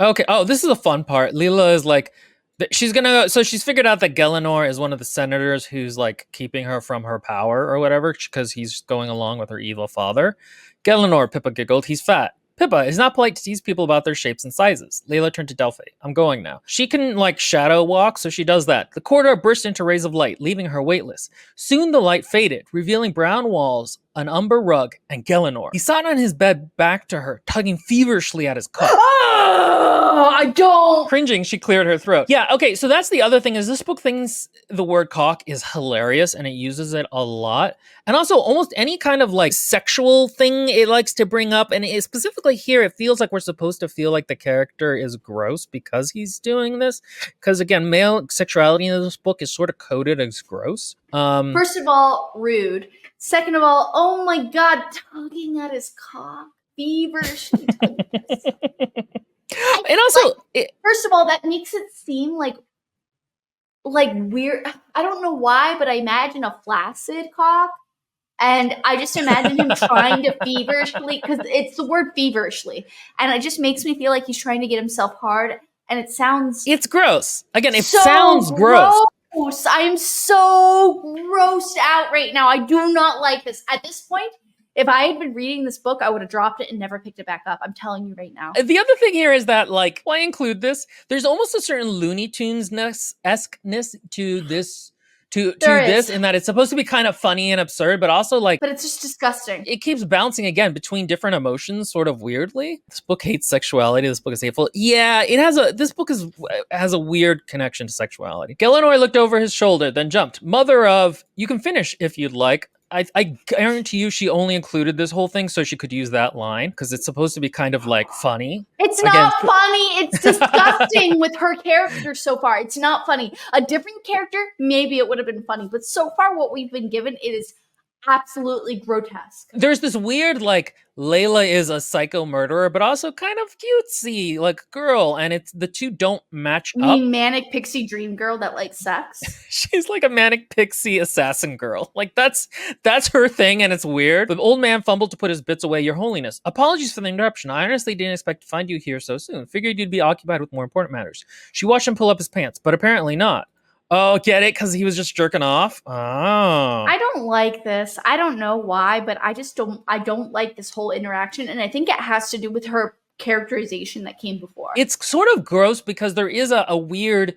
Okay. Oh, this is a fun part. Leela is like, she's gonna. So she's figured out that Gelinor is one of the senators who's like keeping her from her power or whatever because he's going along with her evil father. Gelinor, Pippa giggled. He's fat. Pippa, it's not polite to tease people about their shapes and sizes. Layla turned to Delphi. I'm going now. She can, like, shadow walk, so she does that. The corridor burst into rays of light, leaving her weightless. Soon the light faded, revealing brown walls, an umber rug, and Gelinor. He sat on his bed back to her, tugging feverishly at his coat. Oh, I don't. Cringing, she cleared her throat. Yeah, okay, so that's the other thing is this book thinks the word cock is hilarious and it uses it a lot. And also almost any kind of like sexual thing it likes to bring up. And specifically here, it feels like we're supposed to feel like the character is gross because he's doing this. Because again, male sexuality in this book is sort of coded as gross. First of all, rude. Second of all, oh my God, tugging at his cock. Feverishly tugging at his cock. And also, first of all, that makes it seem like weird. I don't know why, but I imagine a flaccid cock. And I just imagine him trying to feverishly, because it's the word feverishly. And it just makes me feel like he's trying to get himself hard. And it sounds... It's gross. Again, it sounds gross. I am so grossed out right now. I do not like this. At this point, if I had been reading this book, I would have dropped it and never picked it back up. I'm telling you right now. The other thing here is that, like, why include this? There's almost a certain Looney Tunes-esqueness to this... To this, in that it's supposed to be kind of funny and absurd, but also like... But it's just disgusting. It keeps bouncing again between different emotions, sort of weirdly. This book hates sexuality. This book is hateful. Yeah, this book has a weird connection to sexuality. Gelinor looked over his shoulder, then jumped. Mother of, you can finish if you'd like. I guarantee you she only included this whole thing so she could use that line, because it's supposed to be kind of like funny. It's not funny. It's disgusting with her character so far. It's not funny. A different character, maybe it would have been funny. But so far what we've been given, it is absolutely grotesque. There's this weird, like, Layla is a psycho murderer, but also kind of cutesy, like, girl, and the two don't match up. Manic pixie dream girl that likes sex? She's like a manic pixie assassin girl. Like, that's her thing, and it's weird. The old man fumbled to put his bits away. Your Holiness, apologies for the interruption. I honestly didn't expect to find you here so soon. Figured you'd be occupied with more important matters. She watched him pull up his pants, but apparently not. Oh, get it? Because he was just jerking off? Oh. I don't like this. I don't know why, but I don't like this whole interaction. And I think it has to do with her characterization that came before. It's sort of gross because there is a weird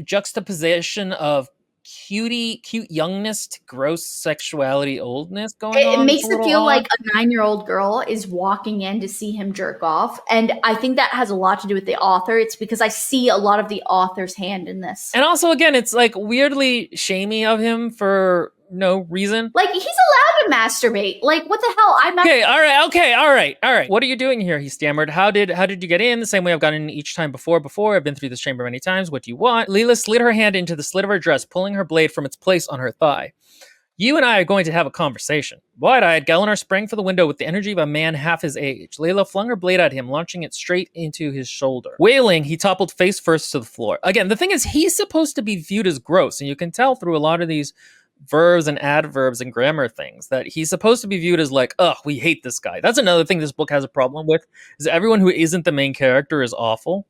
juxtaposition of cute youngness to gross sexuality oldness going on. It makes it feel like a 9-year-old girl is walking in to see him jerk off. And I think that has a lot to do with the author. It's because I see a lot of the author's hand in this. And also, again, it's like weirdly shamey of him for no reason. Like, he's allowed to masturbate. Like, what the hell? Okay, all right. What are you doing here? He stammered. How did you get in? The same way I've gotten in each time before. I've been through this chamber many times. What do you want? Leela slid her hand into the slit of her dress, pulling her blade from its place on her thigh. You and I are going to have a conversation. Wide-eyed, Gelinor sprang for the window with the energy of a man half his age. Layla flung her blade at him, launching it straight into his shoulder. Wailing, he toppled face first to the floor. Again, the thing is, he's supposed to be viewed as gross, and you can tell through a lot of these verbs and adverbs and grammar things that he's supposed to be viewed as like, ugh, we hate this guy. That's another thing this book has a problem with, is everyone who isn't the main character is awful.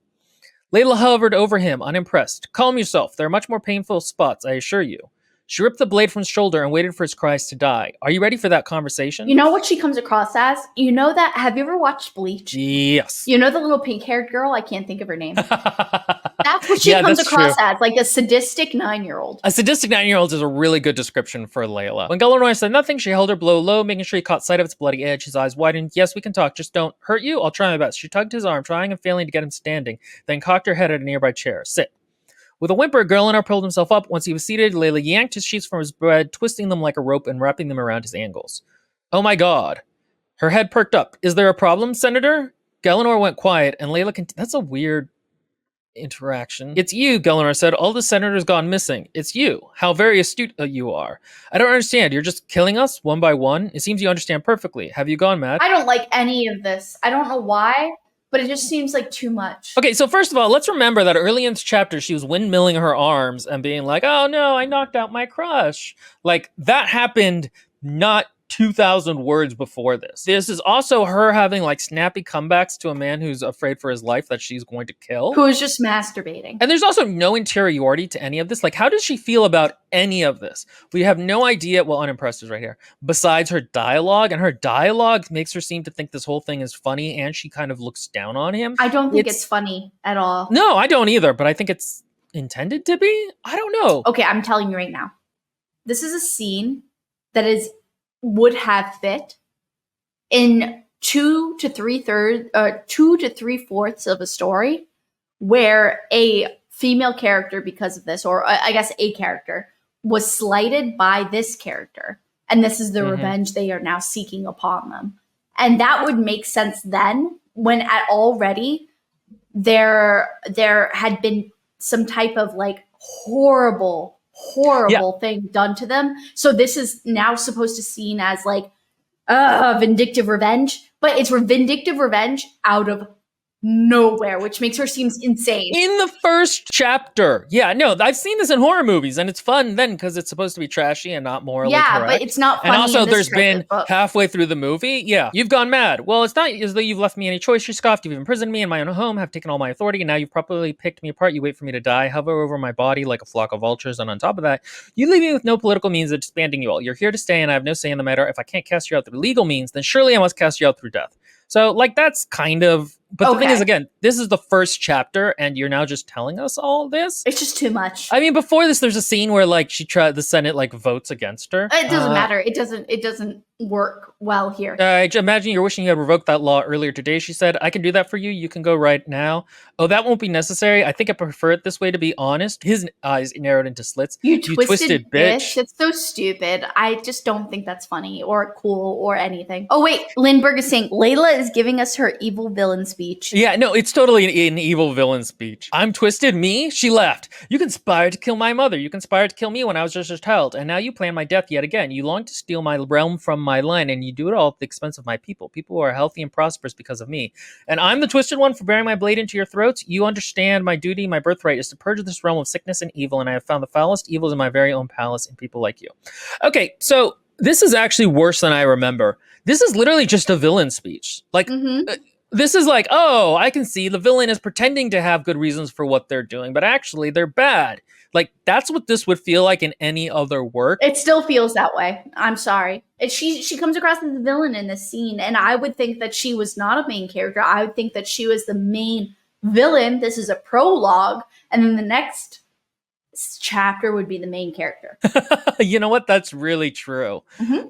Layla hovered over him, unimpressed. Calm yourself. There are much more painful spots, I assure you. She ripped the blade from his shoulder and waited for his cries to die. Are you ready for that conversation? You know what she comes across as? You know that? Have you ever watched Bleach? Yes. You know the little pink-haired girl? I can't think of her name. That's what she comes across as, like a sadistic 9-year-old. A sadistic 9-year-old is a really good description for Layla. When Gelinor said nothing, she held her blow low, making sure he caught sight of its bloody edge. His eyes widened. Yes, we can talk. Just don't hurt you. I'll try my best. She tugged his arm, trying and failing to get him standing, then cocked her head at a nearby chair. Sit. With a whimper, Gelinor pulled himself up. Once he was seated, Layla yanked his sheets from his bed, twisting them like a rope and wrapping them around his ankles. Oh my God. Her head perked up. Is there a problem, Senator? Gelinor went quiet, and Layla continued. That's a weird interaction. It's you, Gelinor said. All the senators gone missing. It's you. How very astute you are. I don't understand. You're just killing us one by one? It seems you understand perfectly. Have you gone mad? I don't like any of this. I don't know why, but it just seems like too much. Okay, so first of all, let's remember that early in this chapter, she was windmilling her arms and being like, oh no, I knocked out my crush. Like, that happened not 2,000 words before this. This is also her having like snappy comebacks to a man who's afraid for his life that she's going to kill. Who is just masturbating. And there's also no interiority to any of this. Like, how does she feel about any of this? We have no idea. Well, unimpressed is right here. Besides her dialogue, and her dialogue makes her seem to think this whole thing is funny, and she kind of looks down on him. I don't think it's funny at all. No, I don't either, but I think it's intended to be. I don't know. Okay, I'm telling you right now. This is a scene that would have fit in 2 to 3/4 of a story where a female character, because of this, or I guess a character, was slighted by this character. And this is the revenge they are now seeking upon them. And that would make sense then, when already there had been some type of like horrible thing done to them. So this is now supposed to seen as like vindictive revenge, but it's vindictive revenge out of nowhere, which makes her seem insane. In the first chapter. Yeah, no, I've seen this in horror movies, and it's fun then because it's supposed to be trashy and not morally correct. But it's not funny. And also, in this there's been halfway through the movie, you've gone mad. Well, it's not as though you've left me any choice. You scoffed. You've imprisoned me in my own home, have taken all my authority, and now you've properly picked me apart. You wait for me to die, hover over my body like a flock of vultures, and on top of that, you leave me with no political means of disbanding you all. You're here to stay, and I have no say in the matter. If I can't cast you out through legal means, then surely I must cast you out through death. So, like, that's kind of... But the thing is, again, this is the first chapter, and you're now just telling us all this? It's just too much. I mean, before this, there's a scene where, like, the Senate, like, votes against her. It doesn't matter. It doesn't work well here. I imagine you're wishing you had revoked that law earlier today, she said. I can do that for you. You can go right now. Oh, that won't be necessary. I think I prefer it this way, to be honest. His eyes narrowed into slits. You twisted bitch. It's so stupid. I just don't think that's funny or cool or anything. Oh, wait. Lindbergh is saying Layla is giving us her evil villain speech. Yeah, no, it's totally an evil villain speech. I'm twisted, me? She laughed. You conspired to kill my mother. You conspired to kill me when I was just a child. And now you plan my death yet again. You long to steal my realm from my line, and you do it all at the expense of my people. People who are healthy and prosperous because of me. And I'm the twisted one for bearing my blade into your throats. You understand my duty, my birthright is to purge this realm of sickness and evil, and I have found the foulest evils in my very own palace in people like you. Okay, so this is actually worse than I remember. This is literally just a villain speech. Like... This is like, oh, I can see the villain is pretending to have good reasons for what they're doing, but actually they're bad. Like, that's what this would feel like in any other work. It still feels that way. I'm sorry. She comes across as the villain in this scene, and I would think that she was not a main character. I would think that she was the main villain. This is a prologue, and then the next chapter would be the main character. You know what? That's really true.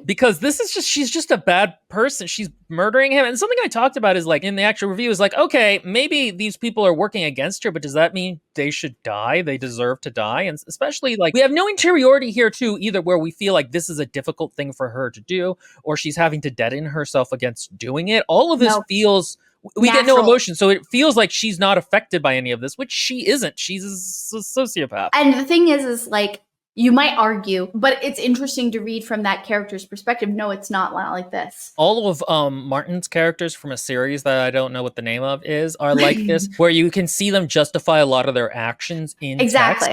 Because this is she's just a bad person. She's murdering him. And something I talked about is like in the actual review is like, okay, maybe these people are working against her, but does that mean they should die? They deserve to die? And especially like we have no interiority here too, either where we feel like this is a difficult thing for her to do, or she's having to deaden herself against doing it. All of this feels... We get no emotion, so it feels like she's not affected by any of this, which she isn't. She's a sociopath. And the thing is like, you might argue, but it's interesting to read from that character's perspective. No, it's not like this. All of Martin's characters from a series that I don't know what the name of are like this, where you can see them justify a lot of their actions in text.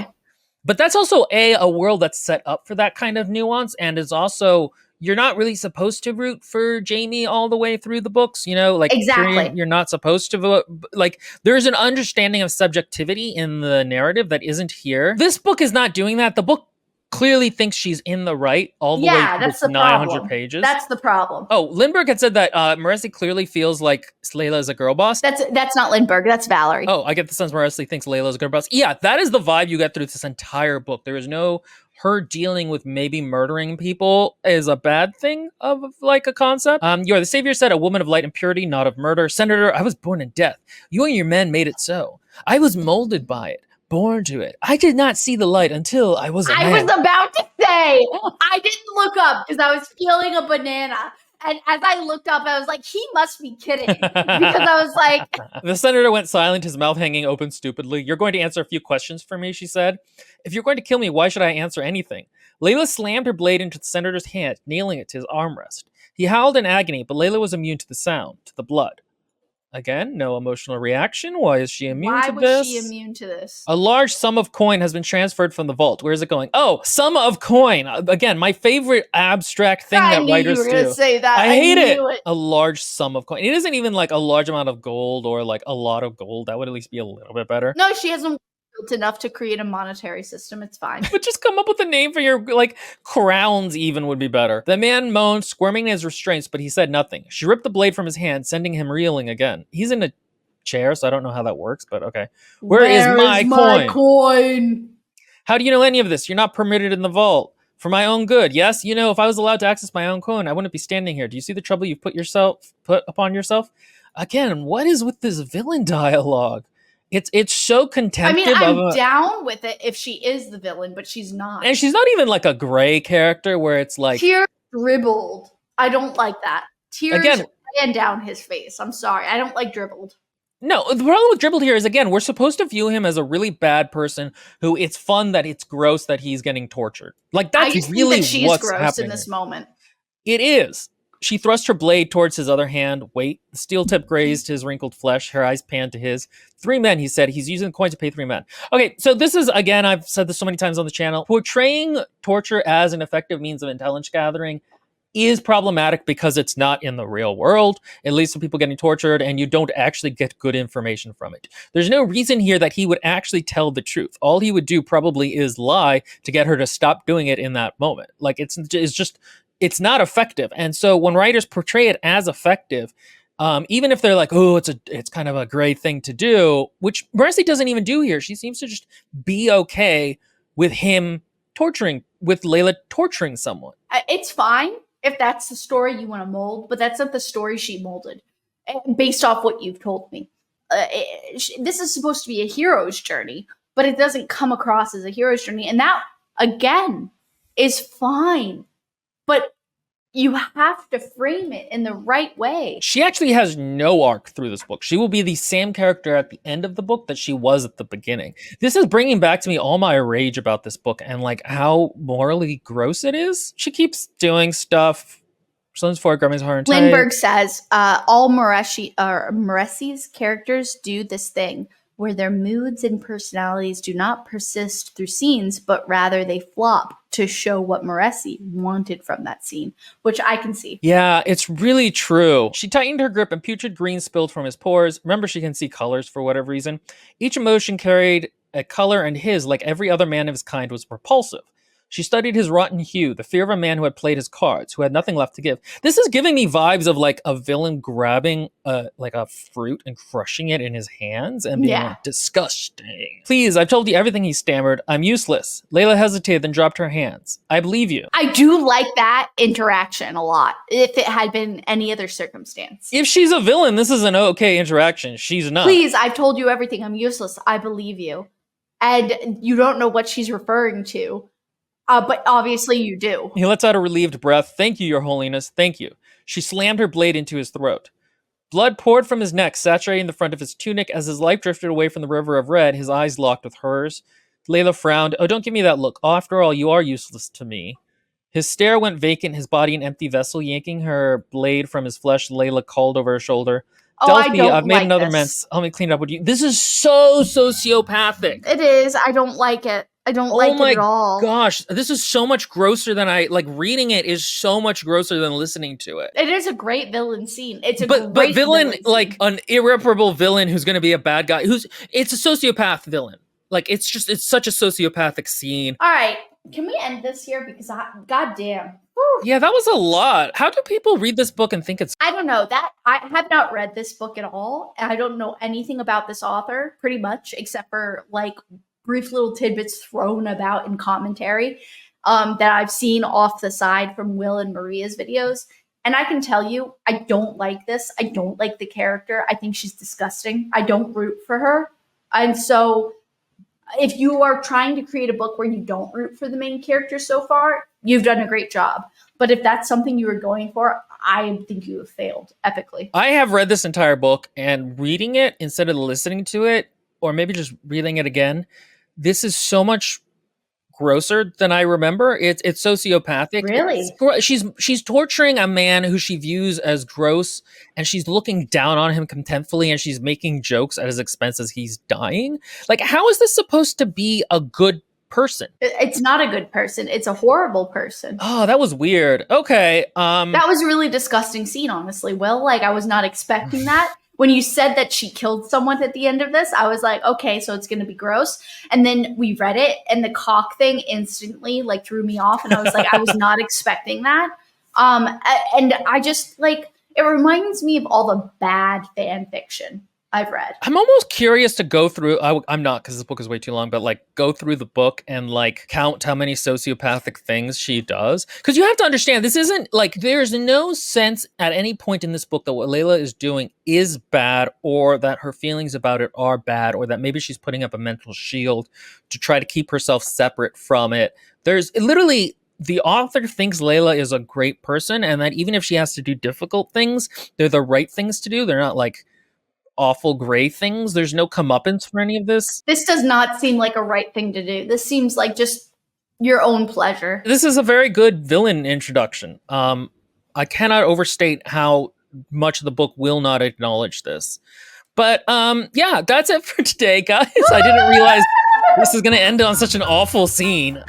But that's also a world that's set up for that kind of nuance, and is also... You're not really supposed to root for Jamie all the way through the books, you know? Like, you're not supposed to vote. Like, there's an understanding of subjectivity in the narrative that isn't here. This book is not doing that. The book clearly thinks she's in the right all the way through 900 pages. That's the problem. Oh, Lindbergh had said that Moreci clearly feels like Layla is a girl boss. That's not Lindbergh. That's Valerie. Oh, I get the sense Moreci thinks Layla is a girl boss. Yeah, that is the vibe you get through this entire book. There is no... her dealing with maybe murdering people is a bad thing of like a concept. You are the savior said, a woman of light and purity, not of murder. Senator, I was born in death. You and your men made it so. I was molded by it, born to it. I did not see the light until I was a man. I was about to say, I didn't look up because I was peeling a banana. And as I looked up, I was like, he must be kidding. Because I was like... The senator went silent, his mouth hanging open stupidly. You're going to answer a few questions for me, she said. If you're going to kill me, why should I answer anything? Layla slammed her blade into the senator's hand, nailing it to his armrest. He howled in agony, but Layla was immune to the sound, to the blood. Again, no emotional reaction. Why is she immune Why to was this? she immune to this? A large sum of coin has been transferred from the vault. Where is it going? Oh, sum of coin. Again, my favorite abstract thing I that knew you writers were gonna do. say that. I hate knew it. A large sum of coin. It isn't even like a large amount of gold or like a lot of gold. That would at least be a little bit better. No, she hasn't built enough to create a monetary system. It's fine. But just come up with a name for your, like, crowns even would be better. The man moaned, squirming in his restraints, but he said nothing. She ripped the blade from his hand, sending him reeling again. He's in a chair, so I don't know how that works, but okay. Where is my coin? How do you know any of this? You're not permitted in the vault. For my own good, yes? You know, if I was allowed to access my own coin, I wouldn't be standing here. Do you see the trouble you've put upon yourself? Again, what is with this villain dialogue? It's so I mean, contemptive I'm down with it if she is the villain, but she's not. and she's not even like a gray character where it's like Tears dribbled. I don't like that. Tears again ran down his face. I'm sorry. I don't like dribbled. No, the problem with Dribbled here is, again, we're supposed to view him as a really bad person who it's fun that it's gross that he's getting tortured. Like, that's I just really think that she's what's gross happening in this here. moment. It is. She thrust her blade towards his other hand. Wait. The steel tip grazed his wrinkled flesh. Her eyes panned to his. 3 men, he said. He's using the coin to pay 3 men. Okay, so this is, again, I've said this so many times on the channel. Portraying torture as an effective means of intelligence gathering is problematic because it's not in the real world. It leads to people getting tortured and you don't actually get good information from it. There's no reason here that he would actually tell the truth. All he would do probably is lie to get her to stop doing it in that moment. Like, it's not effective. And so when writers portray it as effective, even if they're like, oh, it's kind of a great thing to do, which Moreci doesn't even do here. She seems to just be okay with with Layla torturing someone. It's fine if that's the story you want to mold, but that's not the story she molded based off what you've told me. This is supposed to be a hero's journey, but it doesn't come across as a hero's journey. And that, again, is fine. But you have to frame it in the right way. She actually has no arc through this book. She will be the same character at the end of the book that she was at the beginning. This is bringing back to me all my rage about this book and like how morally gross it is. She keeps doing stuff. Slim's for Grammy's Hard and Tight. Lindbergh says all Moreci's characters do this thing where their moods and personalities do not persist through scenes, but rather they flop to show what Moreci wanted from that scene, which I can see. Yeah, it's really true. She tightened her grip and putrid green spilled from his pores. Remember, she can see colors for whatever reason. Each emotion carried a color, and his, like every other man of his kind, was repulsive. She studied his rotten hue, the fear of a man who had played his cards, who had nothing left to give. This is giving me vibes of like a villain grabbing like a fruit and crushing it in his hands and being like, disgusting. Please, I've told you everything, he stammered. I'm useless. Layla hesitated, then dropped her hands. I believe you. I do like that interaction a lot, if it had been any other circumstance. If she's a villain, this is an okay interaction. She's not. Please, I've told you everything. I'm useless. I believe you. And you don't know what she's referring to. But obviously you do. He lets out a relieved breath. Thank you, Your Holiness. Thank you. She slammed her blade into his throat. Blood poured from his neck, saturating the front of his tunic. As his life drifted away from the river of red, his eyes locked with hers. Layla frowned. Oh, don't give me that look. After all, you are useless to me. His stare went vacant, his body an empty vessel. Yanking her blade from his flesh, Layla called over her shoulder. Oh, Delphi, I've made like another this. mess. Let me clean it up with you. This is so sociopathic. It is. I don't like it. I don't like it at all. Gosh, this is so much grosser than reading it is so much grosser than listening to it. It is a great villain scene. It's a but great villain scene. like an irreparable villain who's going to be a bad guy. It's a sociopath villain. Like it's such a sociopathic scene. All right, can we end this here because goddamn. Yeah, that was a lot. How do people read this book and think it's... I don't know. That I have not read this book at all. I don't know anything about this author, pretty much, except for like brief little tidbits thrown about in commentary that I've seen off the side from Will and Maria's videos. And I can tell you, I don't like this. I don't like the character. I think she's disgusting. I don't root for her. And so if you are trying to create a book where you don't root for the main character so far, you've done a great job. But if that's something you were going for, I think you have failed epically. I have read this entire book, and reading it instead of listening to it, or maybe just reading it again, this is so much grosser than I remember. It's sociopathic. Really? She's torturing a man who she views as gross, and she's looking down on him contemptfully, and she's making jokes at his expense as he's dying. Like, how is this supposed to be a good person? It's not a good person. It's a horrible person. Oh, that was weird. Okay. That was a really disgusting scene, honestly. Will, like, I was not expecting that. When you said that she killed someone at the end of this, I was like, okay, so it's going to be gross. And then we read it, and the cock thing instantly like threw me off, and I was like, I was not expecting that. And I just like, it reminds me of all the bad fan fiction I've read. I'm almost curious to go through. I'm not, because this book is way too long, but like go through the book and like count how many sociopathic things she does. Because you have to understand, this isn't like, there's no sense at any point in this book that what Layla is doing is bad, or that her feelings about it are bad, or that maybe she's putting up a mental shield to try to keep herself separate from it. There's literally, the author thinks Layla is a great person, and that even if she has to do difficult things, they're the right things to do. They're not like awful gray things. There's no comeuppance for any of this. This does not seem like a right thing to do. This seems like just your own pleasure. This is a very good villain introduction. I cannot overstate how much the book will not acknowledge this. But yeah, that's it for today, guys. I didn't realize this is going to end on such an awful scene.